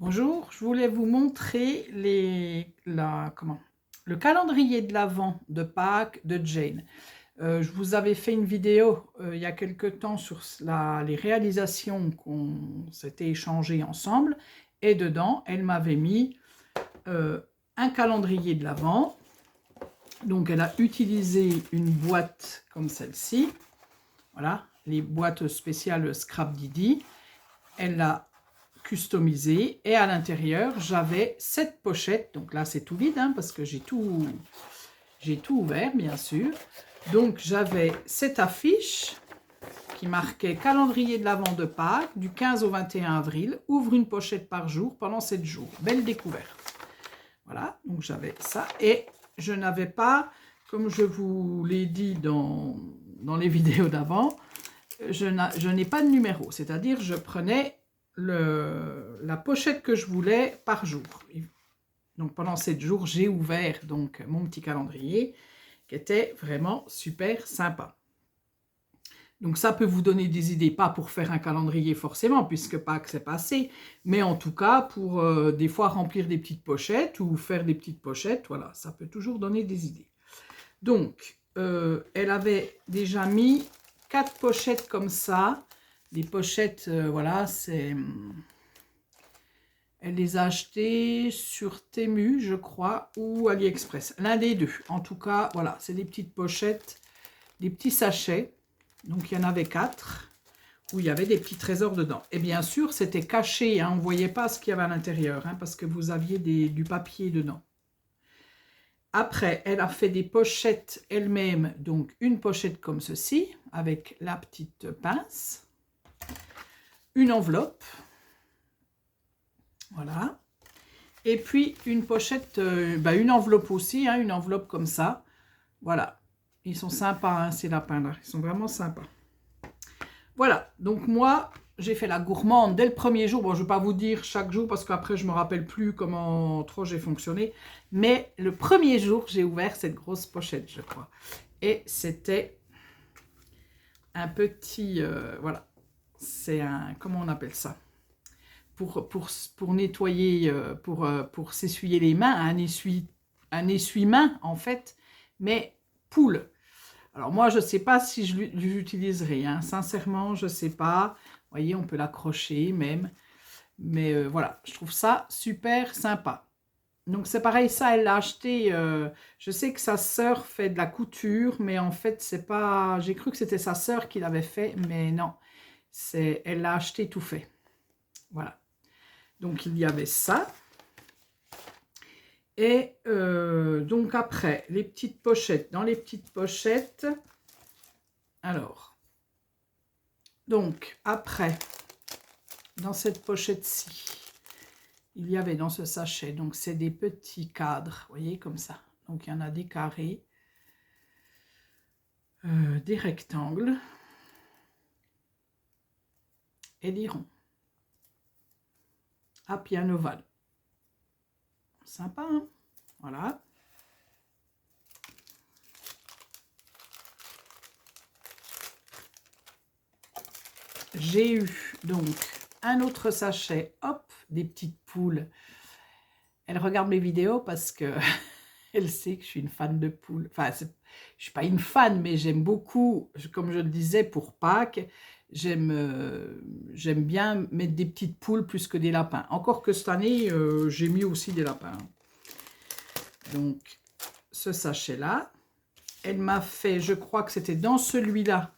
Bonjour, je voulais vous montrer le calendrier de l'Avent de Pâques de Jane. Je vous avais fait une vidéo il y a quelque temps sur les réalisations qu'on s'était échangées ensemble, et dedans, elle m'avait mis un calendrier de l'Avent. Donc, elle a utilisé une boîte comme celle-ci, voilà, les boîtes spéciales Scrap Didi. Elle l'a customisé et à l'intérieur j'avais 7 pochettes. Donc là c'est tout vide parce que j'ai tout ouvert bien sûr. Donc j'avais cette affiche qui marquait calendrier de l'Avent de Pâques du 15 au 21 avril, ouvre une pochette par jour pendant 7 jours, belle découverte. Voilà, donc j'avais ça et je n'avais pas, comme je vous l'ai dit dans les vidéos d'avant, je n'ai pas de numéro, c'est-à-dire je prenais la pochette que je voulais par jour. Donc pendant 7 jours, j'ai ouvert donc mon petit calendrier qui était vraiment super sympa. Donc ça peut vous donner des idées, pas pour faire un calendrier forcément, puisque Pâques c'est passé, mais en tout cas pour des fois remplir des petites pochettes ou faire des petites pochettes, voilà, ça peut toujours donner des idées. Donc, elle avait déjà mis 4 pochettes comme ça. Les pochettes, voilà, elle les a achetées sur Temu, je crois, ou AliExpress. L'un des deux. En tout cas, voilà, c'est des petites pochettes, des petits sachets. Donc, il y en avait 4 où il y avait des petits trésors dedans. Et bien sûr, c'était caché, on ne voyait pas ce qu'il y avait à l'intérieur, parce que vous aviez du papier dedans. Après, elle a fait des pochettes elle-même, donc une pochette comme ceci, avec la petite pince, une enveloppe, voilà, et puis une pochette, une enveloppe aussi, une enveloppe comme ça, voilà. Ils sont sympas, ces lapins-là, ils sont vraiment sympas. Voilà, donc moi, j'ai fait la gourmande dès le premier jour. Bon, je ne vais pas vous dire chaque jour parce qu'après, je ne me rappelle plus comment trop j'ai fonctionné. Mais le premier jour, j'ai ouvert cette grosse pochette, je crois. Et c'était un petit... voilà, c'est un... Comment on appelle ça? Pour nettoyer, pour s'essuyer les mains, un essuie-main, en fait, mais poule. Alors moi, je ne sais pas si je l'utiliserai, sincèrement, je ne sais pas. Vous voyez, on peut l'accrocher même. Mais voilà, je trouve ça super sympa. Donc c'est pareil, ça, elle l'a acheté. Je sais que sa sœur fait de la couture, mais en fait, c'est pas... J'ai cru que c'était sa sœur qui l'avait fait, mais non. Elle l'a acheté tout fait. Voilà. Donc il y avait ça. Et donc après, les petites pochettes. Dans les petites pochettes... Alors, donc après, dans cette pochette-ci, il y avait dans ce sachet, donc c'est des petits cadres, vous voyez, comme ça. Donc il y en a des carrés, des rectangles et des ronds. Ah, puis un ovale. Sympa, hein? Voilà. J'ai eu donc un autre sachet, hop, des petites poules. Elle regarde mes vidéos parce que elle sait que je suis une fan de poules. Enfin, je ne suis pas une fan, mais j'aime beaucoup, comme je le disais, pour Pâques, j'aime bien mettre des petites poules plus que des lapins. Encore que cette année, j'ai mis aussi des lapins. Donc, ce sachet-là, elle m'a fait, je crois que c'était dans celui-là,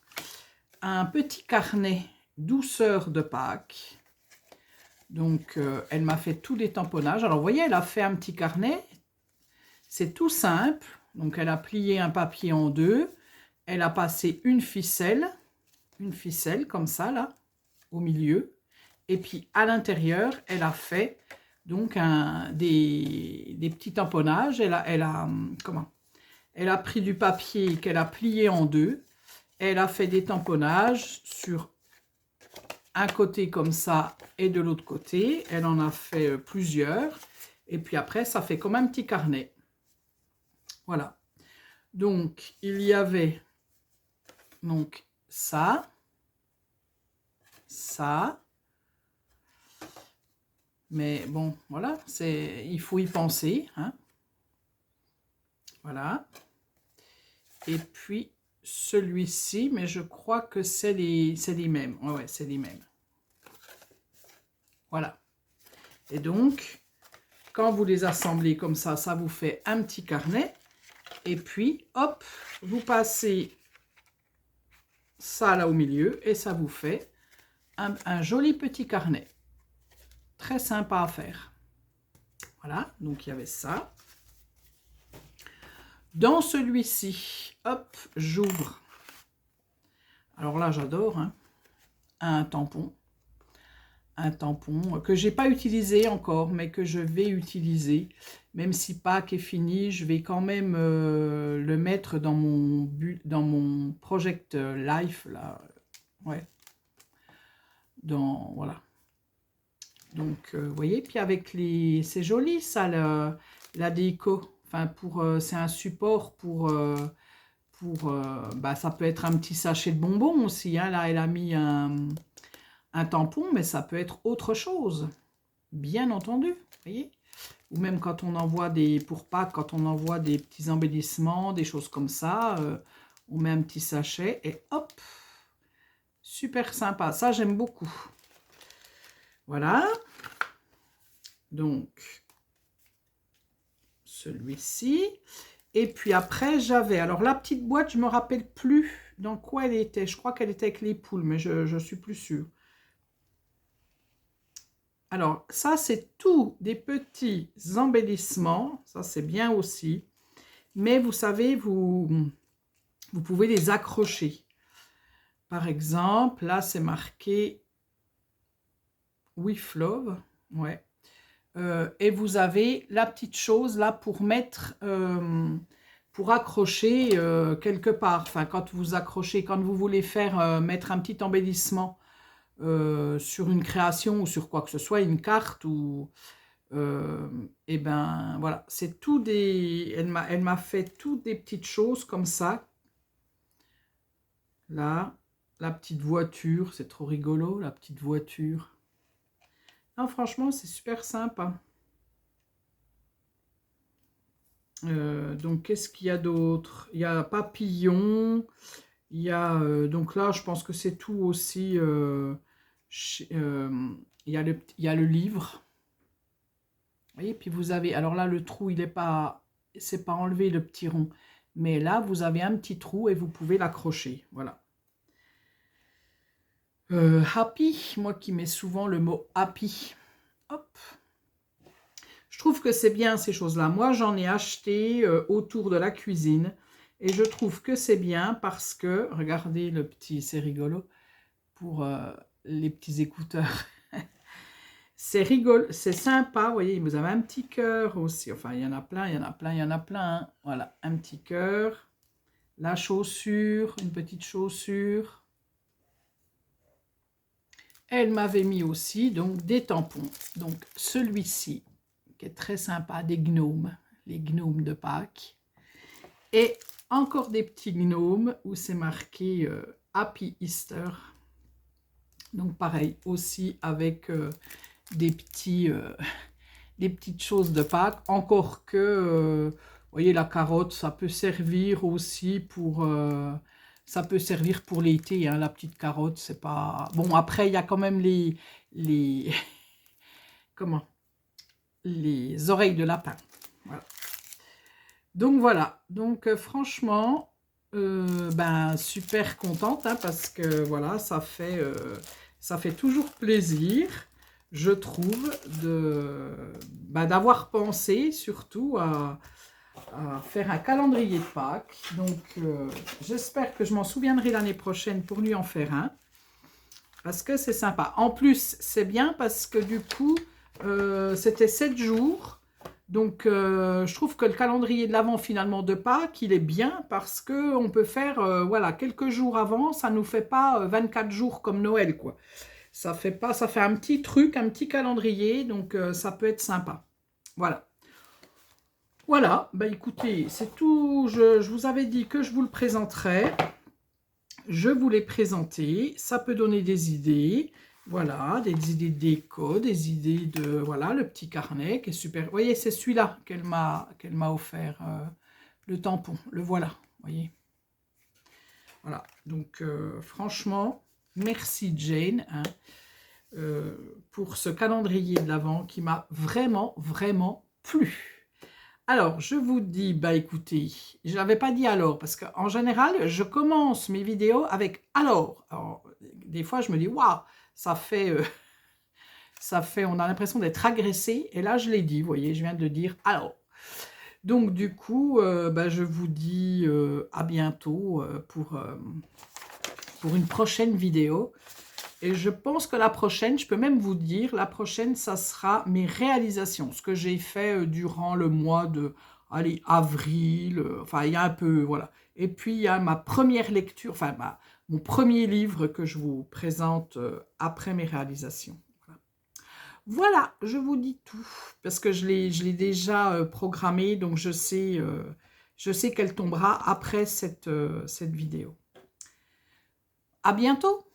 un petit carnet douceur de Pâques. Donc, elle m'a fait tout des tamponnages. Alors, vous voyez, elle a fait un petit carnet. C'est tout simple. Donc, elle a plié un papier en deux. Elle a passé une ficelle comme ça, là, au milieu. Et puis, à l'intérieur, elle a fait donc des petits tamponnages. Elle a pris du papier qu'elle a plié en deux. Elle a fait des tamponnages sur un côté comme ça et de l'autre côté. Elle en a fait plusieurs. Et puis après, ça fait comme un petit carnet. Voilà. Donc, il y avait donc ça, Mais bon, voilà, il faut y penser, hein. Voilà. Et puis, celui-ci, mais je crois que c'est les mêmes. Ouais, c'est les mêmes. Voilà. Et donc, quand vous les assemblez comme ça vous fait un petit carnet. Et puis, hop, vous passez ça là au milieu et ça vous fait un joli petit carnet. Très sympa à faire. Voilà, donc il y avait ça. Dans celui-ci, hop, j'ouvre. Alors là, j'adore, hein, un tampon. Un tampon que j'ai pas utilisé encore, mais que je vais utiliser. Même si Pâques est fini, je vais quand même le mettre dans mon Project Life, là. Ouais. Voilà. Donc, vous voyez, puis avec c'est joli, ça, la déco. Enfin, c'est un support bah, ça peut être un petit sachet de bonbons aussi, hein. Là, elle a mis un tampon, mais ça peut être autre chose, bien entendu, vous voyez. Ou même quand on envoie pour Pâques, quand on envoie des petits embellissements, des choses comme ça, on met un petit sachet et hop, super sympa. Ça, j'aime beaucoup. Voilà. Donc, celui-ci. Et puis après, j'avais... Alors, la petite boîte, je ne me rappelle plus dans quoi elle était. Je crois qu'elle était avec les poules, mais je ne suis plus sûre. Alors, ça, c'est tout des petits embellissements. Ça, c'est bien aussi. Mais vous savez, vous pouvez les accrocher. Par exemple, là, c'est marqué With Love. Ouais. Et vous avez la petite chose là pour mettre, pour accrocher quelque part. Enfin, quand vous accrochez, quand vous voulez faire mettre un petit embellissement sur une création ou sur quoi que ce soit, une carte ou et ben voilà, c'est tout des. Elle m'a fait toutes des petites choses comme ça. Là, la petite voiture, c'est trop rigolo, la petite voiture. Non, franchement, c'est super sympa. Donc, qu'est-ce qu'il y a d'autre? Il y a papillon. Il y a, donc là, je pense que c'est tout aussi. Il y a le livre. Vous voyez, puis vous avez... Alors là, le trou, il n'est pas... C'est pas enlevé, le petit rond. Mais là, vous avez un petit trou et vous pouvez l'accrocher. Voilà. Happy, moi qui mets souvent le mot happy. Hop. Je trouve que c'est bien ces choses-là. Moi, j'en ai acheté autour de la cuisine. Et je trouve que c'est bien parce que, regardez le petit, c'est rigolo, pour les petits écouteurs. C'est rigolo, c'est sympa, vous voyez, vous avez un petit cœur aussi. Enfin, il y en a plein, il y en a plein, il y en a plein. Hein. Voilà, un petit cœur. La chaussure, une petite chaussure. Elle m'avait mis aussi donc des tampons. Donc celui-ci, qui est très sympa, des gnomes, les gnomes de Pâques. Et encore des petits gnomes où c'est marqué Happy Easter. Donc pareil, aussi avec des petites choses de Pâques. Encore que, vous voyez, la carotte, ça peut servir aussi pour... ça peut servir pour l'été, hein, la petite carotte, c'est pas... Bon, après, il y a quand même les comment? Les oreilles de lapin. Voilà. Donc, voilà. Donc, franchement, ben, super contente, hein, parce que, voilà, ça fait toujours plaisir, je trouve, d'avoir pensé, surtout, à faire un calendrier de Pâques. Donc, j'espère que je m'en souviendrai l'année prochaine pour lui en faire un. Parce que c'est sympa. En plus, c'est bien parce que du coup, c'était 7 jours. Donc, je trouve que le calendrier de l'Avent, finalement, de Pâques, il est bien parce qu'on peut faire, voilà, quelques jours avant. Ça ne nous fait pas 24 jours comme Noël, quoi. Ça fait un petit truc, un petit calendrier. Donc, ça peut être sympa. Voilà. Voilà, bah écoutez, c'est tout. Je vous avais dit que je vous le présenterais. Je vous l'ai présenté. Ça peut donner des idées. Voilà, des idées de déco, des idées de... Voilà, le petit carnet qui est super. Vous voyez, c'est celui-là qu'elle m'a offert, le tampon. Le voilà, vous voyez. Voilà, donc franchement, merci Jane, hein, pour ce calendrier de l'Avent qui m'a vraiment, vraiment plu. Alors, je vous dis, bah écoutez, je n'avais pas dit alors, parce qu'en général, je commence mes vidéos avec alors. Alors, des fois, je me dis, waouh, ça fait, on a l'impression d'être agressé, et là, je l'ai dit, vous voyez, je viens de le dire alors. Donc, du coup, bah, je vous dis à bientôt pour une prochaine vidéo. Et je pense que la prochaine, je peux même vous dire, la prochaine, ça sera mes réalisations, ce que j'ai fait durant le mois de, allez, avril, enfin, il y a un peu, voilà. Et puis, il y a ma première lecture, enfin, mon premier livre que je vous présente après mes réalisations. Voilà. Voilà, je vous dis tout, parce que je l'ai déjà programmé, donc je sais qu'elle tombera après cette vidéo. À bientôt!